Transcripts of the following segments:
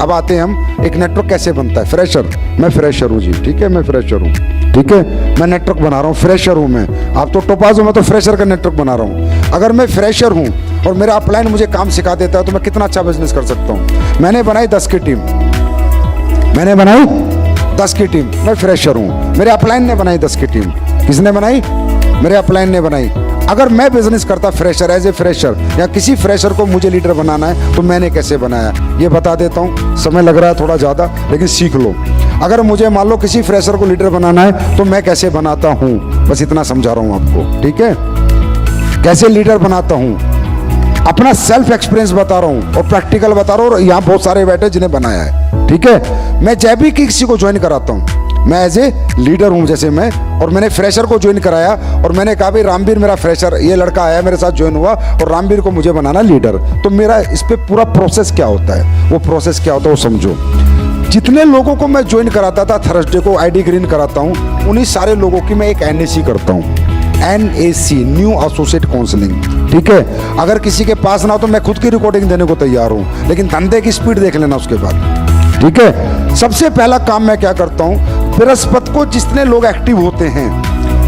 अब आते हैं हम एक नेटवर्क कैसे बनता है। फ्रेशर, मैं फ्रेशर हूँ जी, ठीक है, मैं फ्रेशर हूँ, ठीक है, मैं नेटवर्क बना रहा हूँ, फ्रेशर हूँ मैं। आप तो टोपाज हो, मैं तो फ्रेशर का नेटवर्क बना रहा हूँ। अगर मैं फ्रेशर हूँ और मेरा अपलाइन मुझे काम सिखा देता है तो मैं कितना अच्छा बिजनेस कर सकता हूँ। मैंने बनाई 10 की टीम, मैंने बनाई 10 की टीम, मैं फ्रेशर हूँ। मेरे अपलाइन ने बनाई 10 की टीम। किसने बनाई? मेरे अपलाइन ने बनाई। अगर मैं बिजनेस करता फ्रेशर, एज ए फ्रेशर, या किसी फ्रेशर को मुझे लीडर बनाना है तो मैंने कैसे बनाया ये बता देता हूँ। समय लग रहा है थोड़ा ज़्यादा, लेकिन सीख लो। अगर मुझे मान लो किसी फ्रेशर को लीडर बनाना है तो मैं कैसे बनाता हूँ, बस इतना समझा रहा हूँ आपको, ठीक है। कैसे लीडर बनाता हूँ, अपना सेल्फ एक्सपीरियंस बता रहा हूँ और प्रैक्टिकल बता रहा हूँ। और यहाँ बहुत सारे बैठे जिन्हें बनाया है, ठीक है। मैं जब भी किसी को ज्वाइन कराता हूँ, मैं एज ए लीडर हूँ जैसे मैं, और मैंने फ्रेशर को ज्वाइन कराया और मैंने कहा भाई रामवीर मेरा फ्रेशर, ये लड़का आया मेरे साथ ज्वाइन हुआ और रामवीर को मुझे बनाना लीडर। तो मेरा इस पे पूरा प्रोसेस क्या होता है, वो प्रोसेस क्या होता है वो समझो। जितने लोगों को मैं ज्वाइन कराता था, थर्सडे को आईडी ग्रीन कराता हूँ, उन्हीं सारे लोगों की मैं एक NAC करता हूँ, NAC, न्यू एसोसिएट काउंसलिंग, ठीक है। अगर किसी के पास ना हो तो मैं खुद की रिकॉर्डिंग देने को तैयार हूँ, लेकिन धंधे की स्पीड देख लेना उसके बाद, ठीक है। सबसे पहला काम मैं क्या करता हूँ, बृहस्पति को जितने लोग एक्टिव होते हैं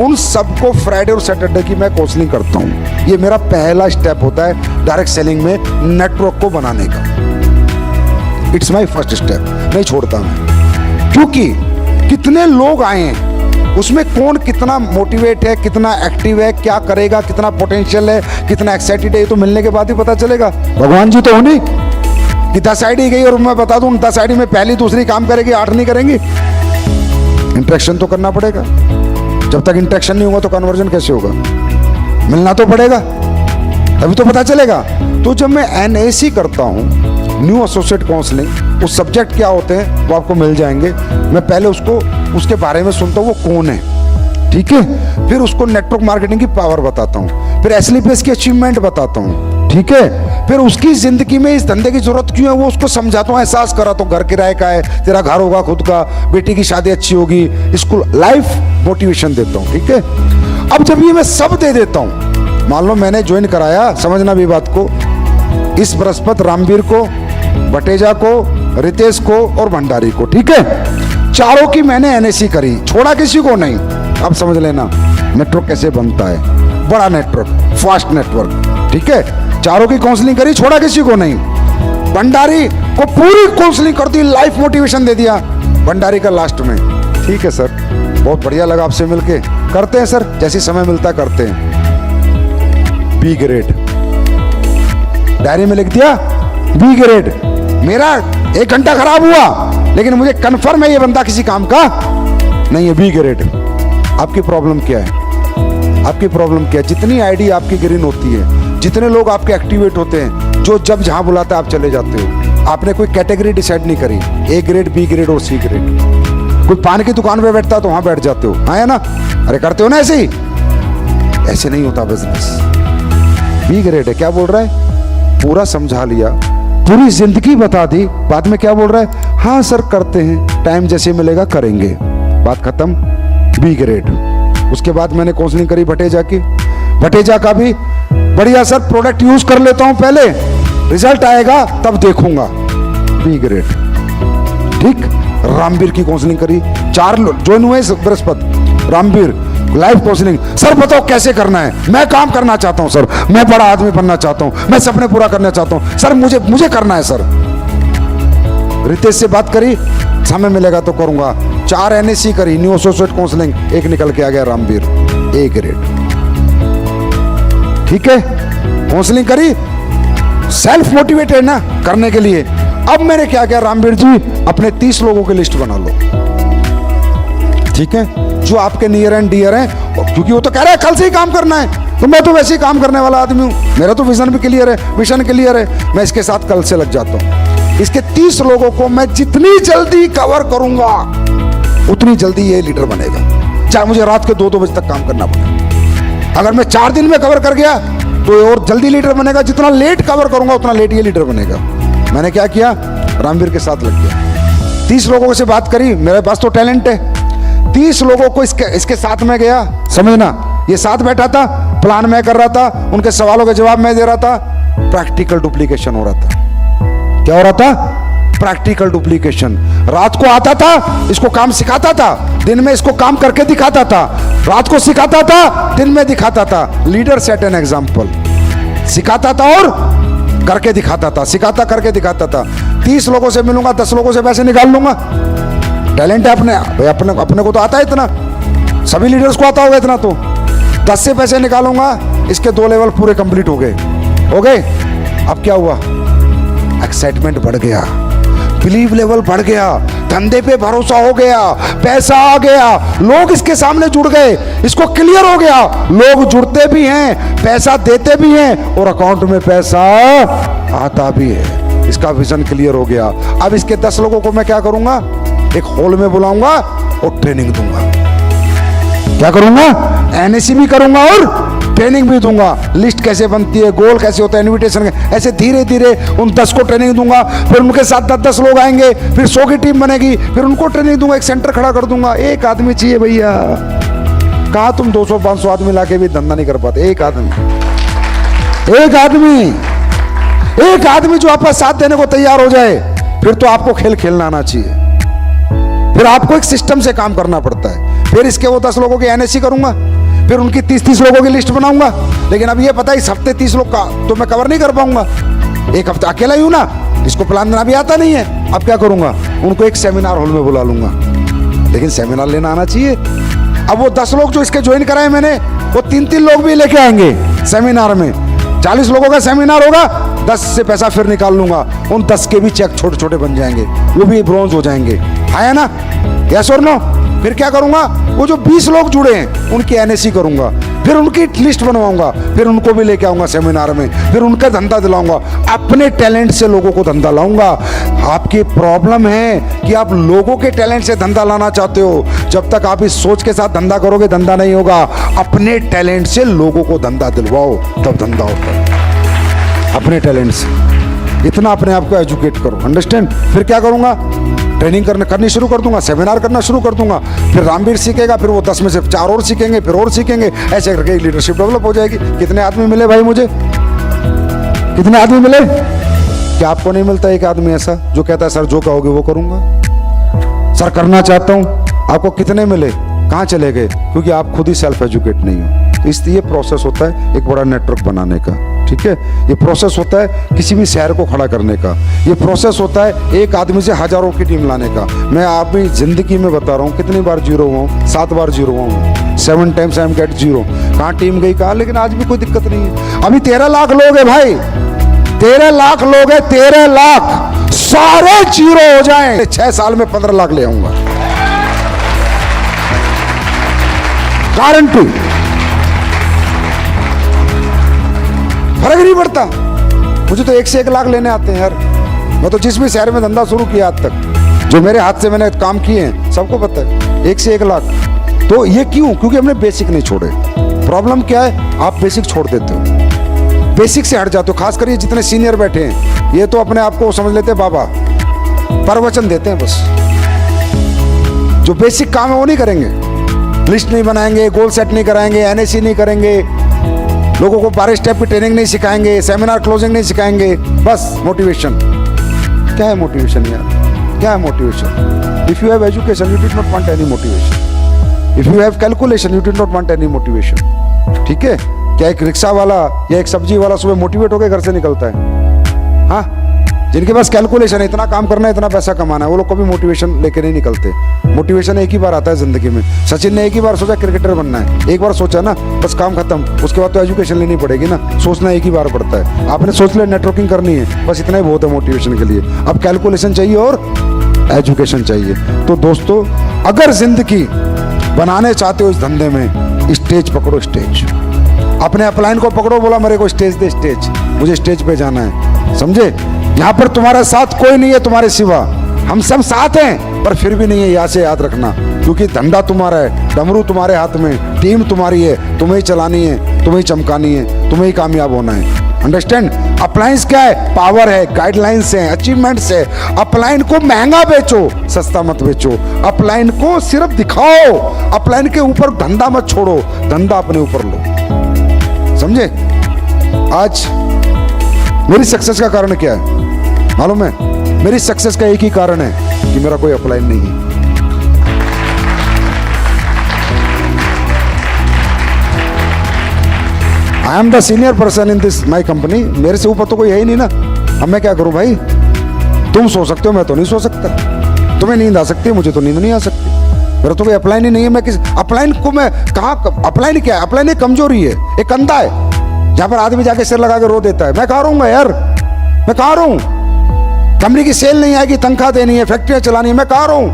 उन सबको फ्राइडे और सैटरडे की मैं काउंसलिंग करता हूँ। ये मेरा पहला स्टेप होता है डायरेक्ट सेलिंग में, नेटवर्क को बनाने का। इट्स माय फर्स्ट स्टेप, नहीं छोड़ता मैं, क्योंकि कितने लोग आए हैं उसमें कौन कितना मोटिवेट है, कितना एक्टिव है, क्या करेगा, कितना पोटेंशियल है, कितना एक्साइटेड है, ये तो मिलने के बाद ही पता चलेगा। भगवान जी तो हो नहीं कि 10 आईडी गई और मैं बता दूं 10 आईडी में पहली दूसरी काम करेगी, 8 नहीं करेंगी। इंटरेक्शन तो करना पड़ेगा। जब तक इंटरेक्शन नहीं होगा तो कन्वर्जन कैसे होगा? मिलना तो पड़ेगा, तभी तो पता चलेगा। तो जब मैं NAC करता हूँ, न्यू एसोसिएट काउंसलिंग, उस सब्जेक्ट क्या होते हैं वो आपको मिल जाएंगे। मैं पहले उसको उसके बारे में सुनता हूँ, वो कौन है, ठीक है। फिर उसको नेटवर्क मार्केटिंग की पावर बताता हूँ, फिर SLPS की अचीवमेंट बताता हूँ, ठीक है। फिर उसकी जिंदगी में इस धंधे की जरूरत क्यों है वो उसको समझाता हूँ, एहसास कराता हूँ। घर किराए का है, तेरा घर होगा खुद का, बेटी की शादी अच्छी होगी, स्कूल लाइफ मोटिवेशन देता हूँ, ठीक है। अब जब ये मैं सब दे देता हूँ, मान लो मैंने ज्वाइन कराया, समझना भी बात को, इस बृहस्पति रामवीर को, बटेजा को, रितेश को और भंडारी को, ठीक है। चारों की मैंने NAC करी, छोड़ा किसी को नहीं। अब समझ लेना नेटवर्क कैसे बनता है, बड़ा नेटवर्क, फास्ट नेटवर्क, ठीक है। चारों की काउंसलिंग करी, छोड़ा किसी को नहीं। भंडारी को पूरी काउंसलिंग कर दी, लाइफ मोटिवेशन दे दिया भंडारी का लास्ट में। ठीक है सर, बहुत बढ़िया लगा आपसे मिलके, करते हैं सर, जैसे समय मिलता करते हैं। B ग्रेड डायरी में लिख दिया, B ग्रेड। मेरा 1 घंटा खराब हुआ लेकिन मुझे कंफर्म है ये बंदा किसी काम का नहीं है, B ग्रेड। आपकी प्रॉब्लम क्या है? आपकी प्रॉब्लम क्या है? जितनी आईडी आपकी ग्रीन होती है, जितने लोग आपके एक्टिवेट होते हैं, जो जब जहां बुलाता है आप चले जाते हो, आपने कोई कैटेगरी डिसाइड नहीं करी, A ग्रेड, B ग्रेड और C ग्रेड। कोई पान की दुकान पे बैठता है तो वहां बैठ जाते हो, हाँ है ना? अरे करते हो ना ऐसे ही? ऐसे नहीं होता बिजनेस। B ग्रेड है, क्या बोल रहा है? पूरा समझा लिया, पूरी जिंदगी बता दी, बाद में क्या बोल रहा है? हाँ सर करते हैं, टाइम जैसे मिलेगा करेंगे, बात खत्म। B grade. उसके बाद मैंने काउंसलिंग करी भटेजा की, भटेजा का भी बढ़िया सर, प्रोडक्ट यूज कर लेता हूं पहले, रिजल्ट आएगा तब देखूंगा, B ग्रेड, ठीक। रामवीर की काउंसलिंग करी, 4 ज्वाइन हुए Brihaspati, Ramveer life counselling. Sir बताओ कैसे करना है, मैं काम करना चाहता हूं सर, मैं बड़ा आदमी बनना चाहता हूं, मैं सपने पूरा करना चाहता हूं सर, मुझे करना है सर। रितेश से बात करी, समय मिलेगा तो करूंगा। 4 NAC करी, न्यू एसोसिएट काउंसलिंग, 1 निकल के आ गया रामवीर, A ग्रेड, ठीक है। काउंसलिंग करी, सेल्फ मोटिवेटेड ना करने के लिए। अब मैंने क्या किया, रामवीर जी अपने 30 लोगों की लिस्ट बना लो, ठीक है, जो आपके नियर एंड डियर हैं, क्योंकि वो तो कह रहा है कल से ही काम करना है, तो मैं तो वैसे ही काम करने वाला आदमी हूं, मेरा तो विजन भी क्लियर है, मिशन क्लियर है, मैं इसके साथ कल से लग जाता हूं। इसके 30 लोगों को मैं जितनी जल्दी कवर करूंगा उतनी जल्दी ये लीडर बनेगा, चाहे मुझे रात के 2-2 बजे तक काम करना पड़े। अगर मैं 4 दिन में कवर कर गया तो ये और जल्दी लीडर बनेगा, जितना लेट कवर करूंगा उतना लेट ये लीडर बनेगा। मैंने क्या किया, रामवीर के साथ लग गया, 30 लोगों से बात करी, मेरे पास तो टैलेंट है, 30 लोगों को इसके साथ में गया, समझना, ये साथ बैठा था, प्लान मैं कर रहा था, उनके सवालों के जवाब मैं दे रहा था, प्रैक्टिकल डुप्लीकेशन हो रहा था। क्या हो रहा था? Practical duplication. रात को आता था, इसको काम सिखाता था, दिन में इसको काम करके दिखाता था, रात को सिखाता था, दिन में दिखाता था। Leader set an example. सिखाता था और करके दिखाता था, सिखाता करके दिखाता था। 30 लोगों से मिलूंगा, 10 लोगों से पैसे निकाल लूंगा। टैलेंट है अपने भाई, अपने को तो आता है इतना, सभी लीडर्स को आता होगा इतना। तो 10 से पैसे निकालूंगा, इसके 2 लेवल पूरे कंप्लीट हो गए। अब क्या हुआ? एक्साइटमेंट बढ़ गया, बिलीव लेवल बढ़ गया, धंधे पे भरोसा हो गया, पैसा आ गया, लोग इसके सामने जुड़ गए, इसको क्लियर हो गया, लोग जुड़ते भी हैं, पैसा देते भी हैं और अकाउंट में पैसा आता भी है। इसका विजन क्लियर हो गया। अब इसके 10 लोगों को मैं क्या करूंगा? एक हॉल में बुलाऊंगा और ट्रेनिंग दूंगा। क्या करूंगा? एनएसी भी करूंगा और ट्रेनिंग भी दूंगा। लिस्ट कैसे बनती है, गोल कैसे होता है, इनविटेशन, ऐसे धीरे धीरे उन 10 को ट्रेनिंग दूंगा। फिर उनके साथ 10 लोग आएंगे, फिर 100 की टीम बनेगी, फिर उनको ट्रेनिंग दूंगा। एक सेंटर खड़ा कर दूंगा। एक आदमी चाहिए भैया, कहा तुम 200-500 आदमी लाके भी धंधा नहीं कर पाते। एक आदमी जो आपका साथ देने को तैयार हो जाए, फिर तो आपको खेल खेलना आना चाहिए। फिर आपको एक सिस्टम से काम करना पड़ता है। फिर इसके वो 10 लोगों की एनएसी करूंगा, फिर उनकी 30-30 लोगों की लिस्ट बनाऊंगा। लेकिन अब ये पता है इस हफ्ते 30 लोग का तो मैं कवर नहीं कर पाऊंगा, एक हफ्ता अकेला ही हूं ना, इसको प्लान देना भी आता नहीं है। अब क्या करूंगा? उनको एक सेमिनार हॉल में बुला लूंगा, लेकिन सेमिनार लेना आना चाहिए। अब वो 10 लोग जो इसके ज्वाइन कराए मैंने, वो 3-3 लोग भी लेके आएंगे सेमिनार में। 40 लोगों का सेमिनार होगा, 10 से पैसा फिर निकाल लूंगा। उन 10 के भी चेक छोटे छोटे बन जाएंगे, वो भी ब्रॉन्ज हो जाएंगे। आया ना? यस और नो? फिर क्या करूंगा? वो जो 20 लोग जुड़े हैं उनकी एनएसी करूंगा, फिर उनकी लिस्ट बनवाऊंगा, फिर उनको भी लेके आऊंगा सेमिनार में, फिर उनका धंधा दिलाऊंगा। अपने टैलेंट से लोगों को धंधा लाऊंगा। आपकी प्रॉब्लम है कि आप लोगों के टैलेंट से धंधा लाना चाहते हो। जब तक आप इस सोच के साथ धंधा करोगे, धंधा नहीं होगा। अपने टैलेंट से लोगों को धंधा दिलवाओ, तब धंधा होता है। अपने टैलेंट से इतना अपने आप को एजुकेट करो। अंडरस्टैंड? फिर क्या करूंगा? ट्रेनिंग करनी शुरू कर दूंगा, सेमिनार करना शुरू कर दूंगा। फिर रामवीर सीखेगा, फिर वो 10 में से 4 और सीखेंगे, फिर और सीखेंगे। ऐसे करके लीडरशिप डेवलप हो जाएगी। कितने आदमी मिले भाई मुझे? कितने आदमी मिले? क्या आपको नहीं मिलता एक आदमी ऐसा जो कहता है सर जो कहोगे वो करूंगा, सर करना चाहता हूं? आपको कितने मिले? कहां चले गए? क्योंकि आप खुद ही सेल्फ एजुकेट नहीं हो। तो इसलिए ये प्रोसेस होता है एक बड़ा नेटवर्क बनाने का। ठीक है, ये प्रोसेस होता है किसी भी शहर को खड़ा करने का। ये प्रोसेस होता है एक आदमी से हजारों की टीम लाने का। मैं अपनी जिंदगी में बता रहा हूँ कितनी बार जीरो हुआ हूँ, 7 बार जीरो हुआ हूँ। 7 times I am get zero. कहाँ टीम गई कहाँ, लेकिन आज भी कोई दिक्कत नहीं है। अभी 13 लाख लोग है भाई, 13 लाख लोग है, 13 लाख सारे जीरो हो जाए। 6 साल में 15 लाख ले आऊंगा, गारंटी। फर्क नहीं पड़ता मुझे तो 1 से 1 लाख लेने आते हैं यार। मैं तो जिस भी शहर में धंधा शुरू किया आज तक, जो मेरे हाथ से मैंने काम किए हैं, सबको पता है 1 से 1 लाख। तो ये क्यों? क्योंकि हमने बेसिक नहीं छोड़े। प्रॉब्लम क्या है? आप बेसिक छोड़ देते हो, बेसिक से हट जाते हो। खास कर ये जितने सीनियर बैठे हैं, ये तो अपने आप को समझ लेते हैं बाबा, प्रवचन देते हैं बस। जो बेसिक काम है वो नहीं करेंगे, लिस्ट नहीं बनाएंगे, गोल सेट नहीं कराएंगे, एनएसी नहीं करेंगे, लोगों को 12 स्टेप की ट्रेनिंग नहीं सिखाएंगे, सेमिनार क्लोजिंग नहीं सिखाएंगे। बस मोटिवेशन। क्या है मोटिवेशन यार? क्या है motivation? If you have education you did not want any motivation. If you have calculation you did not want any motivation. ठीक है? क्या एक रिक्शा वाला या एक सब्जी वाला सुबह मोटिवेट होकर घर से निकलता है? हाँ, जिनके पास कैलकुलेशन है, इतना काम करना है, इतना पैसा कमाना है, वो लोग कभी मोटिवेशन लेके नहीं निकलते। मोटिवेशन एक ही बार आता है जिंदगी में। सचिन ने एक ही बार सोचा क्रिकेटर बनना है, एक बार सोचा ना, बस काम खत्म। उसके बाद तो एजुकेशन लेनी पड़ेगी ना, सोचना एक ही बार पड़ता है। आपने सोच लिया नेटवर्किंग करनी है, बस इतना ही बहुत है मोटिवेशन के लिए। अब कैलकुलेशन चाहिए और एजुकेशन चाहिए। तो दोस्तों, अगर जिंदगी बनाने चाहते हो इस धंधे में, स्टेज पकड़ो, स्टेज। अपने अपलाइन को पकड़ो, बोला मेरे को स्टेज दे, स्टेज, मुझे स्टेज पे जाना है। समझे? यहाँ पर तुम्हारा साथ कोई नहीं है तुम्हारे सिवा। हम सब साथ हैं, पर फिर भी नहीं है, यहाँ से याद रखना। क्योंकि धंधा तुम्हारा है, डमरू तुम्हारे हाथ में, टीम तुम्हारी है, तुम्हें ही चलानी है, तुम्हें ही चमकानी है, तुम्हें ही कामयाब होना है। अंडरस्टैंड? अप्लायंस क्या है? पावर है, गाइडलाइंस है, अचीवमेंट्स है। अपलाइन को महंगा बेचो, सस्ता मत बेचो। अपलाइन को सिर्फ दिखाओ, अपलाइन के ऊपर धंधा मत छोड़ो, धंधा अपने ऊपर लो। समझे? आज मेरी सक्सेस का कारण क्या है मालूम है? मेरी सक्सेस का एक ही कारण है कि मेरा कोई अपलाइन नहीं है। I am the senior person in this my company. मेरे से ऊपर तो कोई है ही नहीं ना। अब मैं क्या करूं भाई? तुम सो सकते हो, मैं तो नहीं सो सकता। तुम्हें नींद आ सकती है, मुझे तो नींद नहीं आ सकती। मेरा तो कोई अपलाइन ही नहीं है। मैं किस अपलाइन को मैं कहाँ? अपलाइन क्या है? अपलाइन एक कमजोरी है, एक कंधा है जहां पर आदमी जाके सिर लगा के रो देता है। मैं कहाँ रहूंगा यार? मैं कहाँ रहूं? कंपनी की सेल नहीं आएगी, तनख्वाह देनी है, फैक्ट्रियां चलानी है, मैं कहाँ रहूं?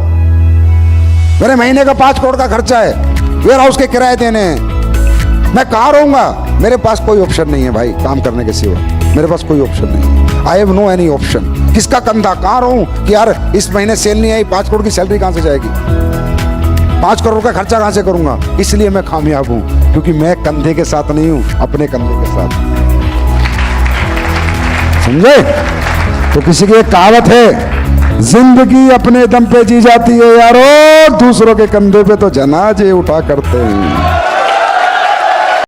मेरे महीने का 5 करोड़ का खर्चा है, वेयर हाउस के किराए देने हैं, मैं कहाँ रहूंगा? मेरे पास कोई ऑप्शन नहीं है भाई काम करने के सिवा। मेरे पास कोई ऑप्शन नहीं है। I have no any option. किसका कंधा? कहाँ रहूं कि यार इस महीने सेल नहीं आई, 5 करोड़ की सैलरी कहां से जाएगी? 5 करोड़ का खर्चा कहां से करूंगा? इसलिए मैं कामयाब हूं, क्योंकि मैं कंधे के साथ नहीं हूं, अपने कंधे के साथ। समझे? तो किसी की एक कहावत है, जिंदगी अपने दम पे जी जाती है यारो, दूसरों के कंधे पे तो जनाजे उठा करते हैं।